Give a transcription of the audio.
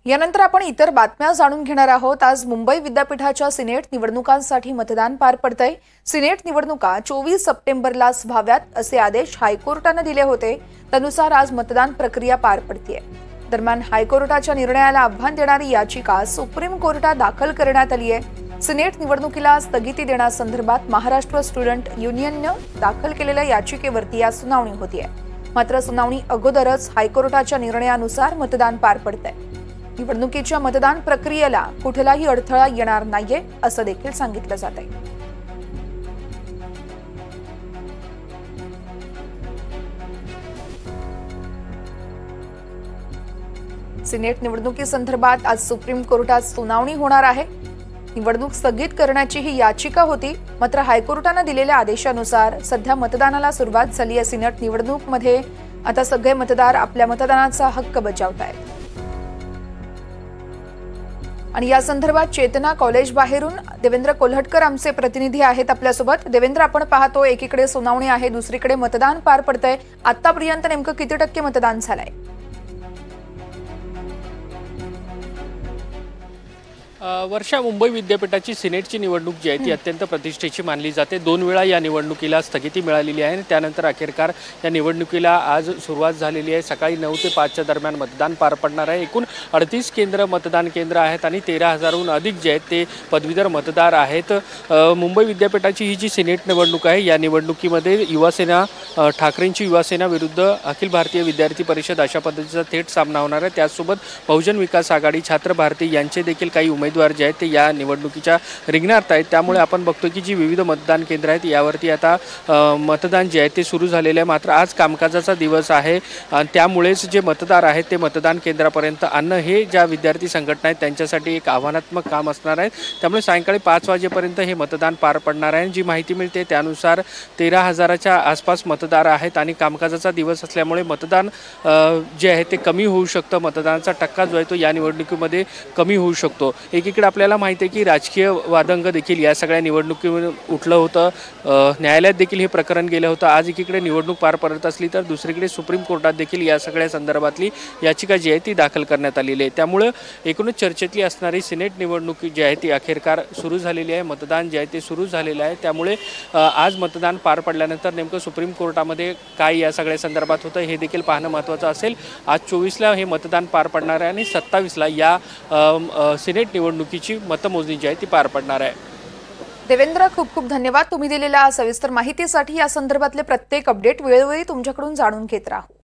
यानंतर आपण इतर बातम्या जाणून घेणार आहोत। आज मुंबई विद्यापीठाच्या सिनेट निवडणुकांसाठी मतदान पार पडतंय। सिनेट निवडणुका 24 सप्टेंबरलाच व्हाव्यात असे आदेश हायकोर्टाने दिले होते। त्यानुसार आज मतदान प्रक्रिया पार पडतेय। दरम्यान हायकोर्टाच्या निर्णयाला आव्हान देणारी याचिका सुप्रीम कोर्टात दाखल करण्यात आली आहे। सिनेट निवडणुकीला स्थगिती देण्यासंदर्भात महाराष्ट्र स्टुडंट युनियनने दाखल केलेल्या याचिकेवरती आज सुनावणी होतीये। मात्र सुनावणी अगोदरच हायकोर्टाच्या निर्णयानुसार मतदान पार पडतंय। निवडणुकीच्या मतदान प्रक्रियेला कुठलाही अडथळा येणार नाहीये असं देखील सांगितलं जात आहे। सिनेट निवडणुकीसंदर्भात आज सुप्रीम कोर्टात सुनावणी होणार आहे। निवडणूक स्थगित करण्याची ही याचिका होती, मात्र हायकोर्टाने दिलेल्या आदेशानुसार सध्या मतदानाला सुरुवात झाली आहे। सिनेट निवडणूकमध्ये आता सगळे मतदार आपल्या मतदानाचा हक्क बजावतायत आणि या संदर्भात चेतना कॉलेज बाहेरून देवेंद्र कोल्हटकर आमचे प्रतिनिधी आहेत आपल्यासोबत। देवेंद्र, आपण पाहतो एकीकडे सुनावणी आहे, दुसरीकडे मतदान पार पडतंय। आतापर्यंत नेमकं किती टक्के मतदान झालंय? वर्षा, मुंबई विद्यापीठाची सिनेटची निवडणूक जी आहे ती अत्यंत प्रतिष्ठेची मानली जाते। 2 वेळा या निवडणुकीला स्थगिती मिळालेली आहे। त्यानंतर अखेरकार या निवडणुकीला आज सुरुवात झालेली आहे। सकाळी 9 ते 5च्या दरम्यान मतदान पार पडणार आहे। एकूण 38 मतदान केंद्र आहेत आणि 13,000हून अधिक जे आहेत ते पदवीधर मतदार आहेत। मुंबई विद्यापीठाची ही जी सिनेट निवडणूक आहे, या निवडणुकीमध्ये युवासेना ठाकरेंची युवासेना विरुद्ध अखिल भारतीय विद्यार्थी परिषद अशा पद्धतीचा थेट सामना होणार आहे। त्याचसोबत बहुजन विकास आघाडी, छात्र भारती यांचे देखील काही उमेदवार जे आहेत ते या निवडणुकीच्या रिंगणात आहेत। त्यामुळे आपण बघतो की जी विविध मतदान केंद्र आहेत यावरती आता मतदान जे आहे ते सुरू झालेले आहे। मात्र आज कामकाजाचा दिवस आहे आणि त्यामुळेच जे मतदार आहेत ते मतदान केंद्रापर्यंत आणणं हे ज्या विद्यार्थी संघटना आहेत त्यांच्यासाठी एक आव्हानात्मक काम असणार आहे। त्यामुळे सायंकाळी 5 वाजेपर्यंत हे मतदान पार पडणार आहे। जी माहिती मिळते त्यानुसार 13,000च्या आसपास मतदार आहेत आणि कामकाजाचा दिवस असल्यामुळे मतदान जे आहे ते कमी होऊ शकतं। मतदानाचा टक्का जो आहे तो या निवडणुकीमध्ये कमी होऊ शकतो। एकीकडे आपल्याला माहिती आहे की राजकीय वादंग देखील या सगळ्या निवडणुकीमध्ये उठलं होतं। न्यायालयात देखील हे प्रकरण गेलं होतं। आज एकीकडे निवडणूक पार पडत असली तर दुसरीकडे सुप्रीम कोर्टात देखील या सगळ्या संदर्भातली याचिका जी आहे ती दाखल करण्यात आलेली आहे। त्यामुळे एकूणच चर्चेतली असणारी सिनेट निवडणूक जी आहे ती अखेरकार सुरू झालेली आहे। मतदान जे आहे ते सुरू झालेलं आहे। त्यामुळे आज मतदान पार पडल्यानंतर नेमकं सुप्रीम कोर्टामध्ये काय या सगळ्या संदर्भात होतं हे देखील पाहणं महत्त्वाचं असेल। आज 24ला हे मतदान पार पडणार आहे आणि 27ला या सिनेट निवडणुकीची मतमोजणी जी आहे ती पार पडणार आहे। देवेंद्र, खूप खूप धन्यवाद। तुम्ही दिलेल्या सविस्तर माहितीसाठी। या संदर्भातले प्रत्येक अपडेट वेळोवेळी तुमच्याकडून जाणून घेत राहू।